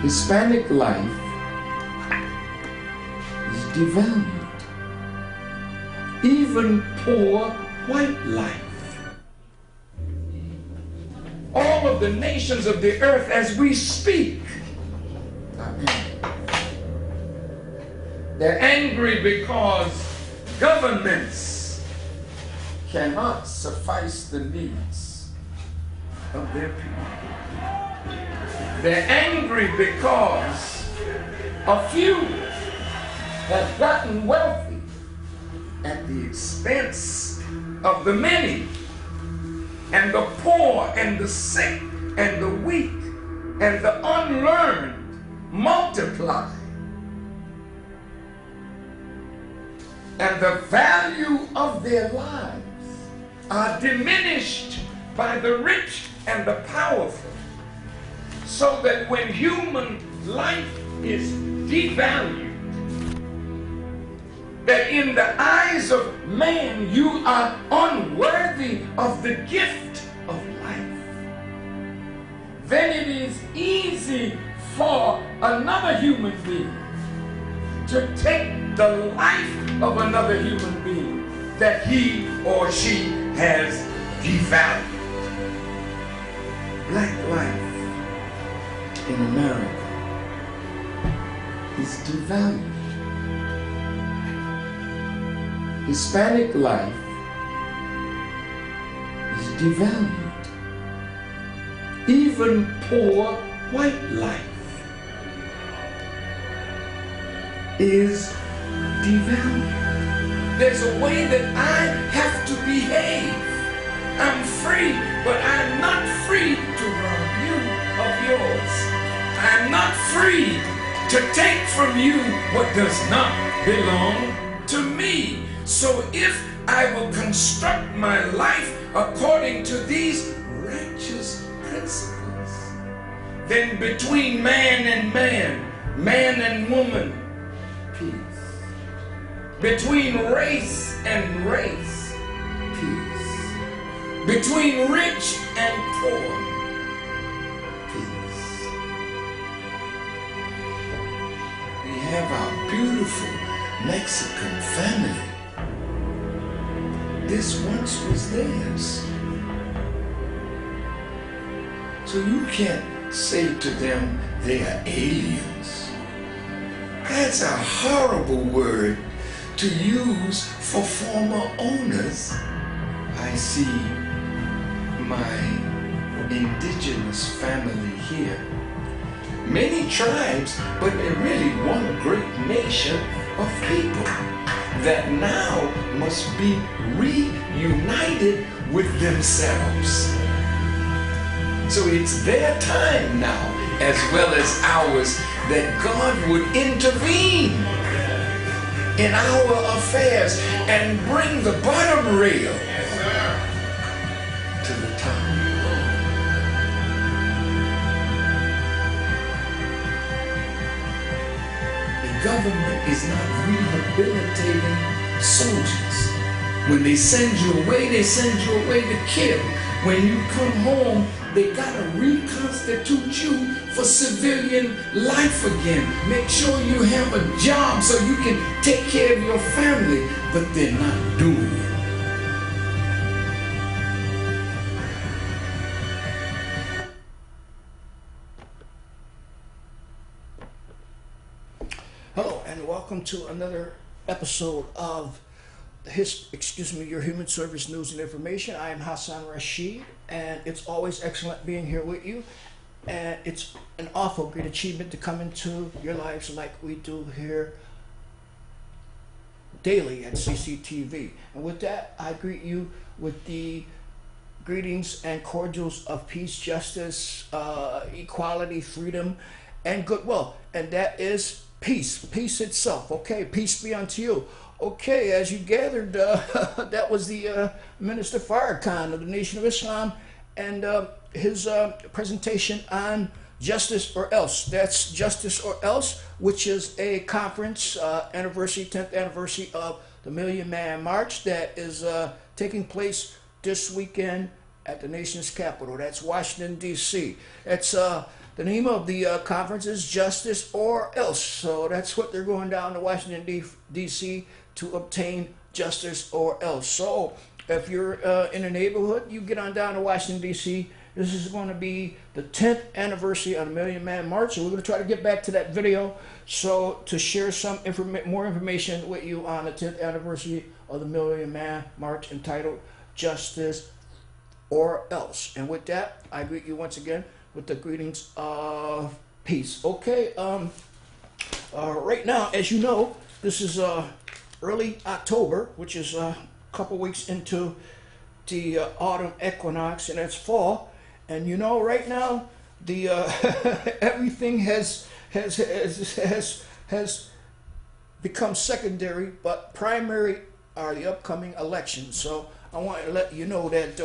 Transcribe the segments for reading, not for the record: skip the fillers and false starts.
Hispanic life is devalued. Even poor white life. All of the nations of the earth as we speak, they're angry because governments cannot suffice the needs of their people. They're angry because a few have gotten wealthy at the expense of the many, and the poor and the sick and the weak and the unlearned multiply. And the value of their lives are diminished by the rich and the powerful. So that when human life is devalued, that in the eyes of man you are unworthy of the gift of life, then it is easy for another human being to take the life of another human being that he or she has devalued. Black life in America is devalued. Hispanic life is devalued. Even poor white life is devalued. There's a way that I have to behave. I'm free, but I'm not free to rob you of yours. I'm not free to take from you what does not belong to me. So if I will construct my life according to these righteous principles, then between man and man, man and woman, peace. Between race and race, peace. Between rich and poor, have our beautiful Mexican family. This once was theirs. So you can't say to them they are aliens. That's a horrible word to use for former owners. I see my indigenous family here. Many tribes, but they're really one great nation of people that now must be reunited with themselves. So it's their time now, as well as ours, that God would intervene in our affairs and bring the bottom rail to the top. Government is not rehabilitating soldiers. When they send you away to kill. When you come home, They gotta reconstitute you for civilian life again. Make sure you have a job so you can take care of your family, but they're not doing it. Hello and welcome to another episode of your Human Service News and Information. I am Hassan Rashid, and it's always excellent being here with you. And it's an awful great achievement to come into your lives like we do here daily at Cctv. And with that, I greet you with the greetings and cordials of peace, justice, equality, freedom, and goodwill. And that is peace itself. Okay, peace be unto you. Okay, as you gathered, that was the Minister Farrakhan of the Nation of Islam and his presentation on Justice or Else. That's Justice or Else, which is a conference, 10th anniversary of the Million Man March that is taking place this weekend at the nation's capital. That's Washington, D.C. That's the name of the conference is Justice or Else. So that's what they're going down to Washington, D.C. to obtain justice or else. So if you're in a neighborhood, you get on down to Washington, D.C. This is going to be the 10th anniversary of the Million Man March. So we're going to try to get back to that video so to share some more information with you on the 10th anniversary of the Million Man March entitled Justice or Else. And with that, I greet you once again with the greetings of peace. Okay, right now, as you know, this is early October, which is a couple weeks into the autumn equinox, and it's fall. And you know, right now, the everything has become secondary, but primary are the upcoming elections. So I want to let you know that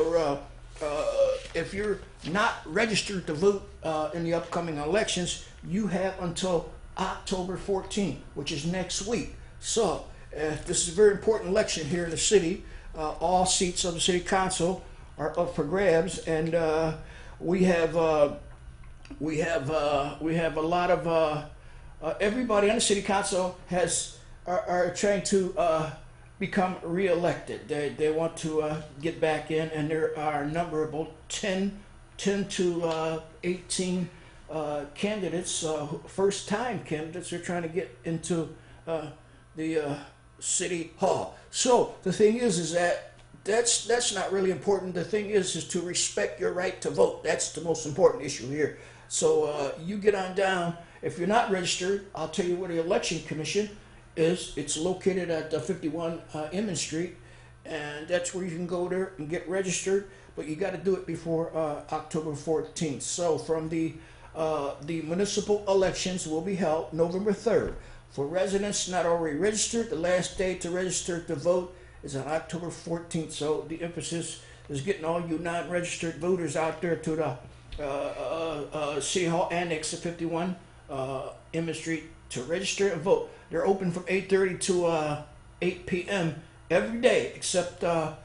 if you're not registered to vote in the upcoming elections, you have until October 14th, which is next week. So this is a very important election here in the city. All seats of the city council are up for grabs, and we have a lot of everybody on the city council are trying to become re-elected. They want to get back in, and there are numberable 10 to 18 candidates, first-time candidates, are trying to get into the city hall. So the thing is that that's not really important. The thing is to respect your right to vote. That's the most important issue here. So you get on down. If you're not registered, I'll tell you where the election commission is. It's located at 51 Emmons Street, and that's where you can go there and get registered. But you got to do it before October 14th. So from the municipal elections will be held November 3rd. For residents not already registered, the last day to register to vote is on October 14th. So the emphasis is getting all you non-registered voters out there to the City Hall Annex at 51 Emmons Street to register and vote. They're open from 8:30 to 8 p.m. every day except the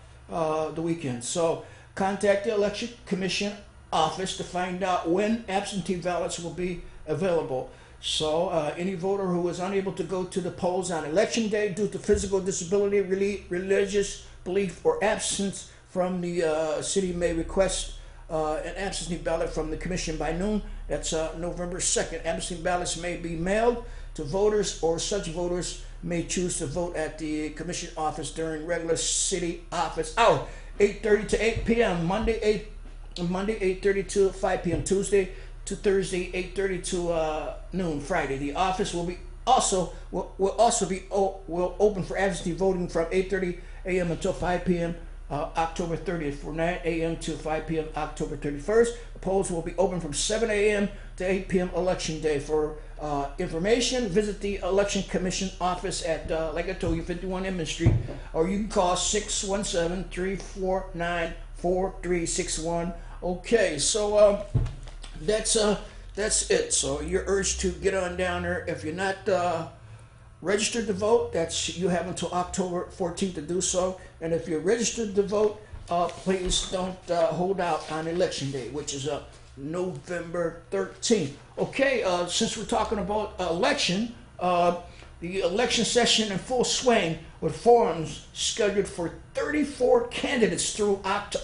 weekend. So contact the Election Commission office to find out when absentee ballots will be available. So any voter who is unable to go to the polls on election day due to physical disability, religious belief, or absence from the city may request an absentee ballot from the commission by noon. That's November 2nd. Absentee ballots may be mailed to voters, or such voters may choose to vote at the commission office during regular city office hour, 8:30 to 8 p.m. Monday 8:30 to 5 p.m. Tuesday to Thursday, 8:30 to noon. Friday, the office will open for absentee voting from 8:30 a.m. until 5 p.m. October 30th, for 9 a.m. to 5 p.m. October 31st. The polls will be open from 7 a.m. to 8 p.m. election day. For information, visit the Election Commission office at, like I told you, 51 Emmons Street, or you can call 617-349-4361. Okay, so that's it. So you're urged to get on down there. If you're not registered to vote, you have until October 14th to do so. And if you're registered to vote, please don't hold out on election day, which is November 13th. Okay, since we're talking about election, the election session in full swing with forums scheduled for 34 candidates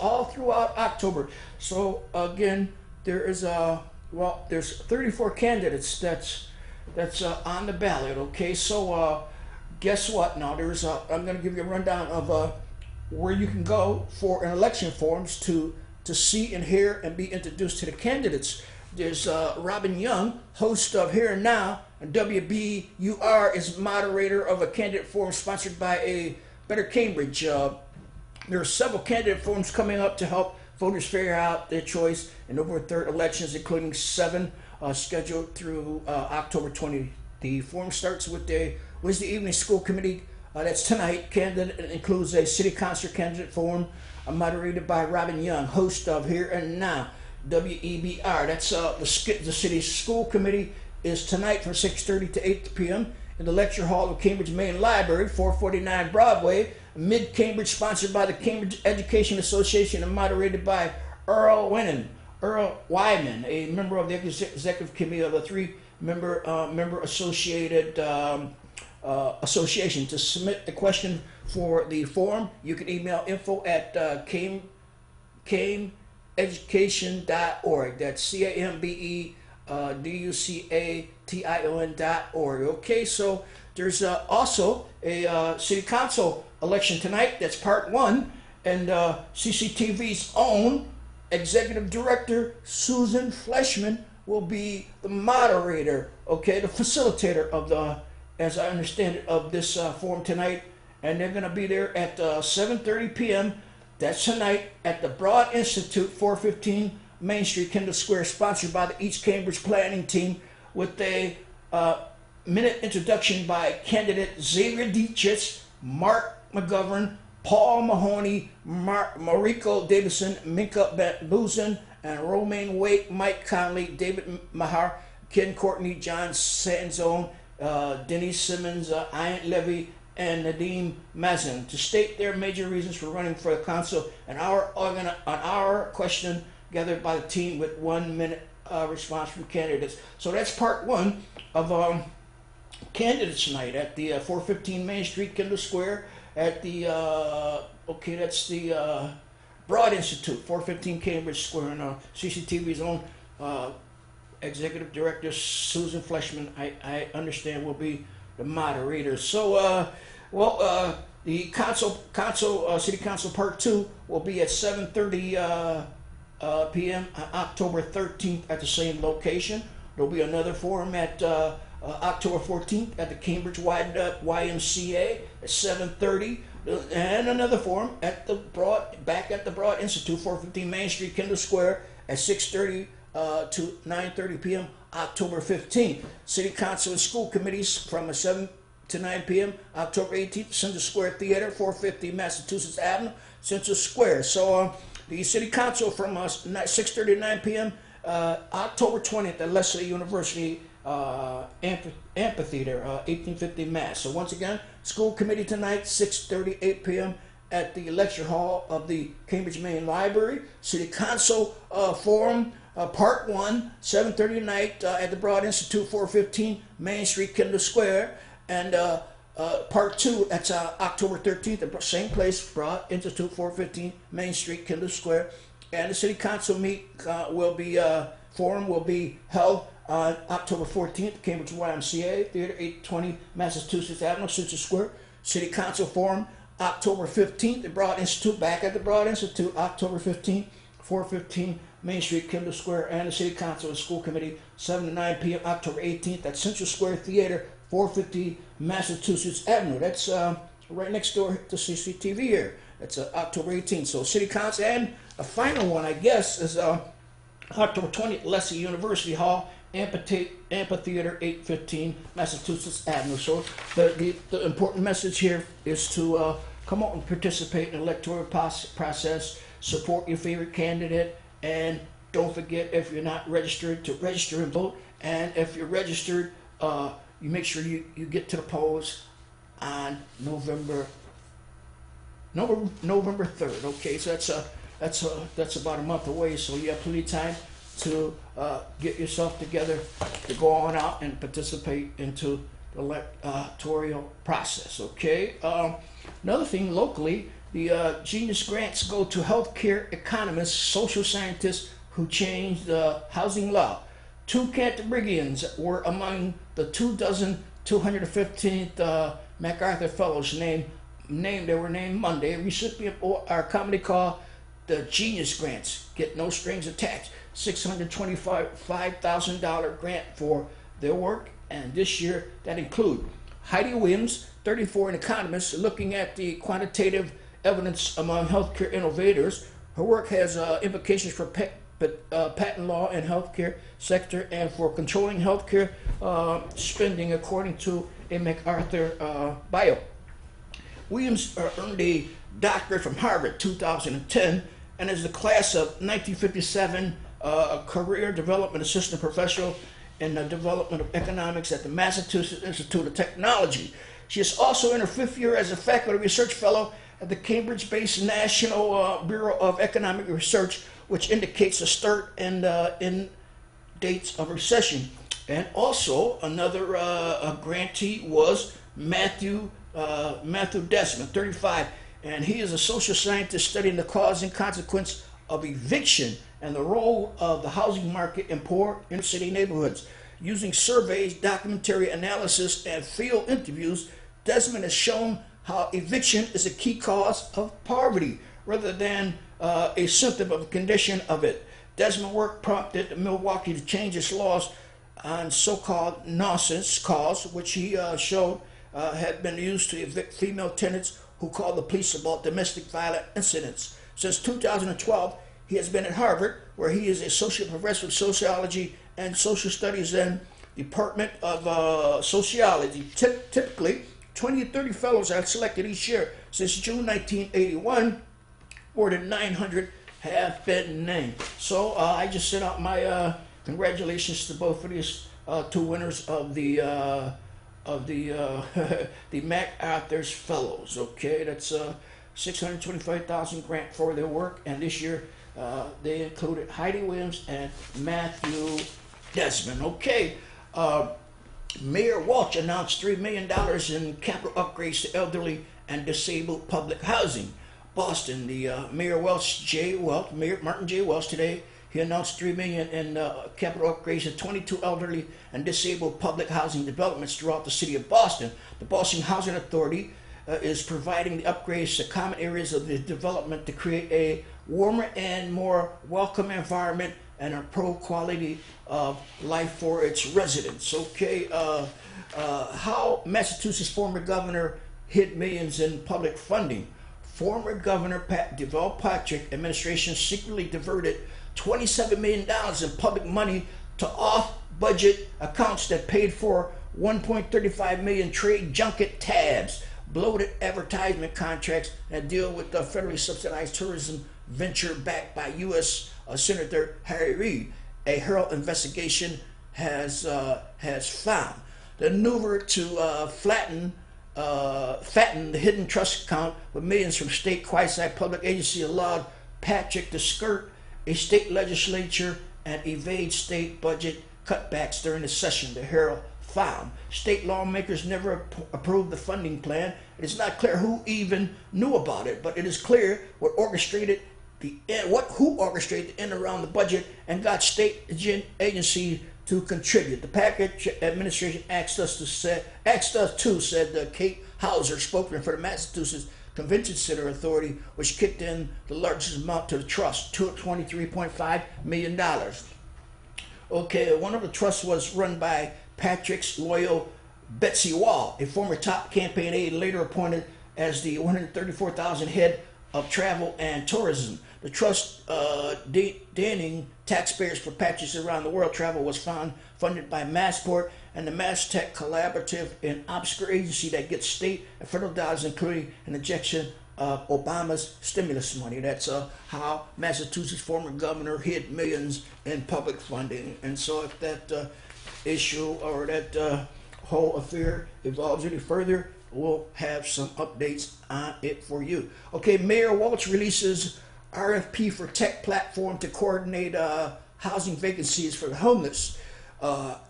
all throughout October. So again, there's 34 candidates that's on the ballot. Okay, so guess what? Now I'm going to give you a rundown of where you can go for an election forums to see and hear and be introduced to the candidates. There's Robin Young, host of Here and Now, and WBUR is moderator of a candidate forum sponsored by a Better Cambridge. There are several candidate forums coming up to help voters figure out their choice in November 3rd elections, including 7 scheduled through October 20th. The forum starts with the Wednesday evening school committee. That's tonight. Candidate includes a city council candidate forum moderated by Robin Young, host of Here and Now, WEBR. That's the city school committee is tonight from 6:30 to 8 p.m. in the lecture hall of Cambridge Main Library, 449 Broadway, Mid-Cambridge, sponsored by the Cambridge Education Association and moderated by Earl Wyman, a member of the executive committee of the 3-member member-associated association. To submit the question for the forum, you can email info@cameducation.org. That's CAMBEDUCATION.org. Okay, so there's also a city council election tonight. That's part 1, and CCTV's own executive director Susan Fleshman will be the moderator. Okay, the facilitator of as I understand it, of this forum tonight, and they're going to be there at 7:30 p.m. That's tonight at the Broad Institute, 415 Main Street, Kendall Square, sponsored by the East Cambridge Planning Team, with a minute introduction by candidate Xavier Dietrich, Mark McGovern, Paul Mahoney, Mariko Davidson, Minka Buzin, and Romaine Wake, Mike Conley, David Mahar, Ken Courtney, John Sanzone, Denise Simmons, Ian Levy, and Nadeem Mazin to state their major reasons for running for the council. An hour question gathered by the team with 1 minute response from candidates. So that's part 1 of candidates tonight at the 415 Main Street, Kendall Square, at the that's the Broad Institute, 415 Cambridge Square, and CCTV's own executive director Susan Fleshman, I understand, will be the moderator. So the city council part 2 will be at 7:30 p.m. on October 13th at the same location. There'll be another forum at October 14th at the Cambridge YMCA at 7:30, and another forum at the Broad Institute, 415 Main Street, Kendall Square, at 6:30 to 9:30 p.m. October 15th. City Council and school committees from 7 to 9 p.m. October 18th, Central Square Theater, 450 Massachusetts Avenue, Central Square. So the City Council from 6:30 to 9 p.m. October 20th at Lesley University Amphitheater, 1850 Mass. So once again, school committee tonight, 6:30, 8 p.m. at the lecture hall of the Cambridge Main Library. City Council Forum, Part 1, 7:30 tonight at the Broad Institute, 415 Main Street, Kendall Square. And Part 2, that's October 13th, at the same place, Broad Institute, 415 Main Street, Kendall Square. And the City Council forum will be held on October 14th, Cambridge YMCA Theater, 820 Massachusetts Avenue, Central Square. City Council Forum, October 15th, the Broad Institute, back at the Broad Institute, October 15th, 415 Main Street, Kendall Square. And the City Council and School Committee, 7 to 9 p.m., October 18th, at Central Square Theater, 450 Massachusetts Avenue. That's right next door to CCTV here. That's October 18th. So City Council, and a final one, I guess, is October 20th, Lesley University Hall, Amphitheater, 815 Massachusetts Avenue. So the important message here is to come out and participate in the electoral process, support your favorite candidate, and don't forget, if you're not registered, to register and vote. And if you're registered, you make sure you get to the polls on November November 3rd. Okay, so that's about a month away. So you have plenty of time to get yourself together to go on out and participate into the electoral process. Okay. Another thing locally, the Genius Grants go to healthcare economists, social scientists who changed the housing law. 2 Canterburyans were among the 2,215th MacArthur Fellows named Monday. Recipient our commonly called the Genius Grants. Get no strings attached. $625,000 grant for their work, and this year that include Heidi Williams, 34, an economist looking at the quantitative evidence among healthcare innovators. Her work has implications for patent law and healthcare sector and for controlling healthcare spending, according to a MacArthur bio. Williams earned a doctorate from Harvard 2010 and is the class of 1957 career development assistant professional in the development of economics at the Massachusetts Institute of Technology. She is also in her 5th year as a faculty research fellow at the Cambridge-based National Bureau of Economic Research, which indicates a start and end dates of recession. And also another grantee was Matthew Desmond, 35, and he is a social scientist studying the cause and consequence of eviction and the role of the housing market in poor inner city neighborhoods. Using surveys, documentary analysis, and field interviews, Desmond has shown how eviction is a key cause of poverty rather than a symptom of a condition of it. Desmond's work prompted Milwaukee to change its laws on so-called nonsense calls, which he showed had been used to evict female tenants who called the police about domestic violence incidents. Since 2012, he has been at Harvard, where he is associate professor of sociology and social studies in the Department of Sociology. Typically, 20 to 30 fellows are selected each year. Since June 1981, more than 900 have been named. So I just sent out my congratulations to both of these 2 winners of the the MacArthur's Fellows. Okay, that's $625,000 grant for their work, and this year they included Heidi Williams and Matthew Desmond. Okay, Mayor Walsh announced $3 million in capital upgrades to elderly and disabled public housing. Boston, the Mayor Martin J. Welch today, he announced $3 million in capital upgrades to 22 elderly and disabled public housing developments throughout the city of Boston. The Boston Housing Authority is providing the upgrades to common areas of the development to create a warmer and more welcome environment and a pro quality of life for its residents. Okay, how Massachusetts former governor hid millions in public funding. Former Governor Deval Patrick administration secretly diverted $27 million in public money to off-budget accounts that paid for 1.35 million trade junket tabs, bloated advertisement contracts that deal with the federally subsidized tourism venture backed by U.S. Senator Harry Reid. A Herald investigation has found the maneuver to fatten the hidden trust account with millions from state quasi-public agency allowed Patrick to skirt a state legislature and evade state budget cutbacks during the session, the Herald found. State lawmakers never approved the funding plan. It is not clear who even knew about it, but it is clear who orchestrated the end around the budget and got state agency to contribute. The package administration asked us to, said Kate Hauser, spokesman for the Massachusetts Convention Center Authority, which kicked in the largest amount to the trust, $23.5 million. Okay, one of the trusts was run by Patrick's loyal Betsy Wall, a former top campaign aide later appointed as the 134,000 head of travel and tourism. The trust, denning taxpayers for patches around the world travel, was funded by Massport and the MassTech Collaborative, an obscure agency that gets state and federal dollars, including an injection of Obama's stimulus money. That's how Massachusetts former governor hid millions in public funding. And so if that issue or that whole affair evolves any further, we'll have some updates on it for you. Okay, Mayor Walsh releases RFP for tech platform to coordinate housing vacancies for the homeless.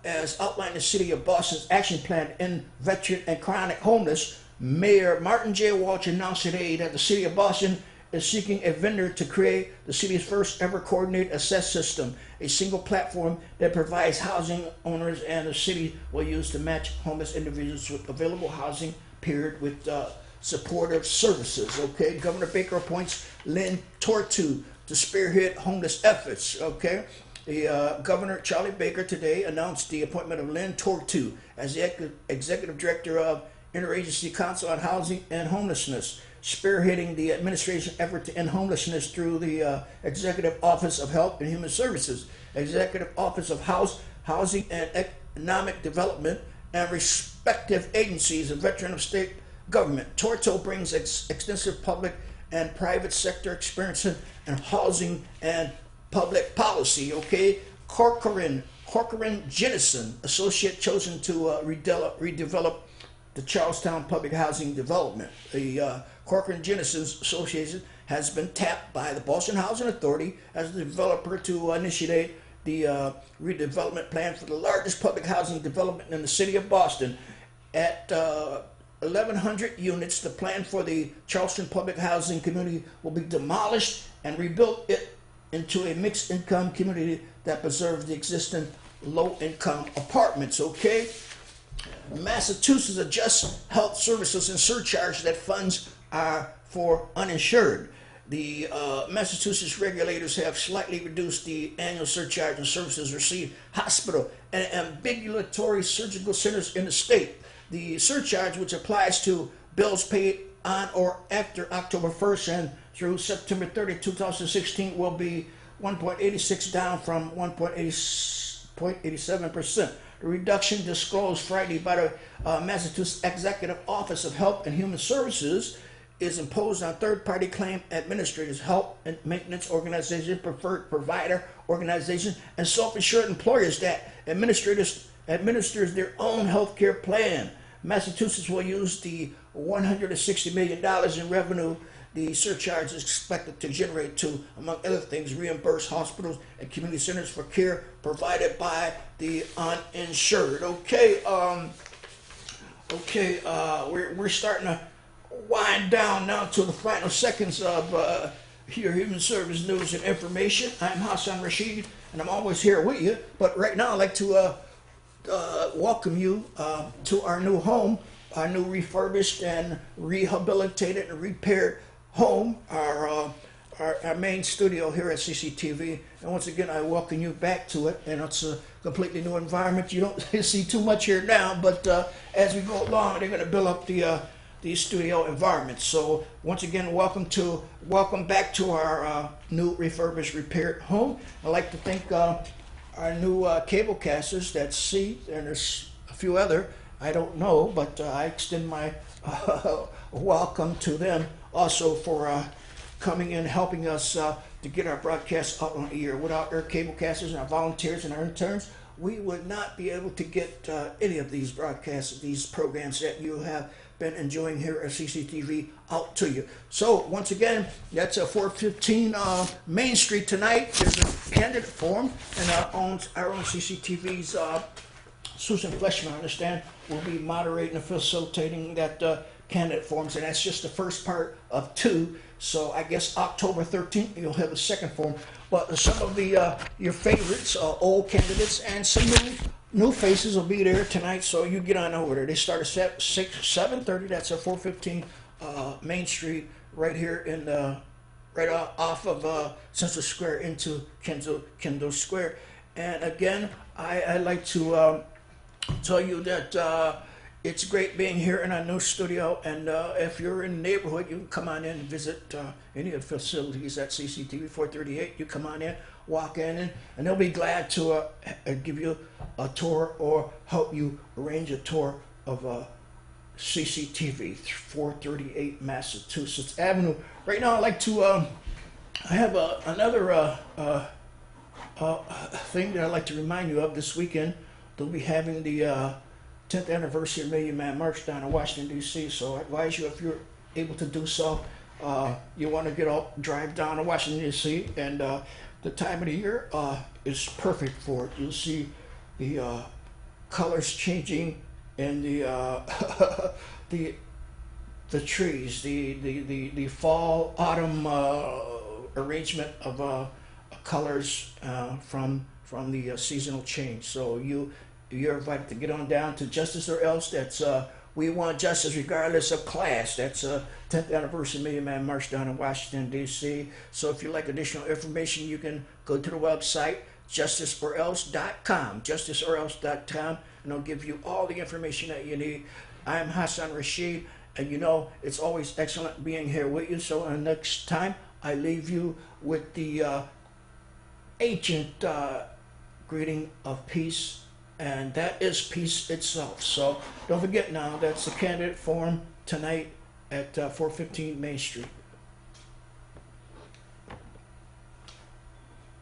As outlined in the City of Boston's action plan to end veteran and chronic homeless, Mayor Martin J. Walsh announced today that the City of Boston is seeking a vendor to create the city's first ever coordinated assess system, a single platform that provides housing owners and the city will use to match homeless individuals with available housing, paired with supportive services. Okay, Governor Baker appoints Lynn Tortu to spearhead homeless efforts. Okay, the Governor Charlie Baker today announced the appointment of Lynn Tortu as the Executive Director of Interagency Council on Housing and Homelessness, spearheading the administration effort to end homelessness through the Executive Office of Health and Human Services, Executive Office of Housing and Economic Development, and respective agencies of veteran of state government. Torto brings extensive public and private sector experience in housing and public policy. Okay, Corcoran Jennison, associate chosen to redevelop the Charlestown Public Housing Development. The Corcoran Jennison Association has been tapped by the Boston Housing Authority as the developer to initiate the redevelopment plan for the largest public housing development in the city of Boston. At 1,100 units, the plan for the Charleston Public Housing Community will be demolished and rebuilt it into a mixed income community that preserves the existing low income apartments. Okay, Massachusetts adjusts health services and surcharge that funds are for uninsured. The Massachusetts regulators have slightly reduced the annual surcharge and services received hospital and ambulatory surgical centers in the state. The surcharge, which applies to bills paid on or after October 1st and through September 30, 2016, will be 1.86 down from 1.87%. The reduction disclosed Friday by the Massachusetts Executive Office of Health and Human Services is imposed on third-party claim administrators, health and maintenance organizations, preferred provider organizations, and self-insured employers that administers their own health care plan. Massachusetts will use the $160 million in revenue the surcharge is expected to generate to, among other things, reimburse hospitals and community centers for care provided by the uninsured. Okay, we're starting to wind down now to the final seconds of your human service news and information. I'm Hassan Rashid, and I'm always here with you. But right now, I'd like to welcome you to our new home, our new refurbished and rehabilitated and repaired home, our main studio here at CCTV. And once again, I welcome you back to it. And it's a completely new environment. You don't see too much here now, but as we go along, they're going to build up the studio environment. So once again, welcome back to our new refurbished, repaired home. I'd like to thank our new cable casters that see, and there's a few other, I don't know, but I extend my welcome to them also for coming in, helping us to get our broadcasts out on the air. Without our cable casters and our volunteers and our interns, we would not be able to get any of these broadcasts, these programs that you have been enjoying here at CCTV out to you. So once again, that's a 415 Main Street tonight. There's a candidate forum, and our own CCTV's Susan Fleshman, I understand, will be moderating and facilitating that candidate forums, and that's just the first part of two. So I guess October 13th you'll have a second forum. But some of the your favorites, old candidates, and some new faces will be there tonight. So you get on over there. They start at 7:30. That's at 415 Main Street, right here in right off of Central Square into Kendall Square. And again, I'd like to tell you that it's great being here in our new studio, and if you're in the neighborhood, you can come on in and visit any of the facilities at CCTV 438. You come on in, walk in, and they'll be glad to give you a tour or help you arrange a tour of CCTV 438 Massachusetts Avenue. Right now, I'd like to, I have another thing that I'd like to remind you of this weekend. They'll be having the 10th anniversary Million Man March down in Washington, D.C. So I advise you, if you're able to do so, you want to drive down to Washington, D.C. And the time of the year is perfect for it. You'll see the colors changing in the the trees, the fall autumn arrangement of colors from the seasonal change. So you're invited to get on down to Justice or Else. That's We Want Justice Regardless of Class. That's 10th anniversary Million Man March down in Washington, D.C. So if you'd like additional information, you can go to the website justiceorelse.com, justiceorelse.com, and it'll give you all the information that you need. I'm Hassan Rashid, and you know it's always excellent being here with you. So next time, I leave you with the ancient greeting of peace, and that is peace itself. So don't forget now, that's the candidate forum tonight at 415 Main Street.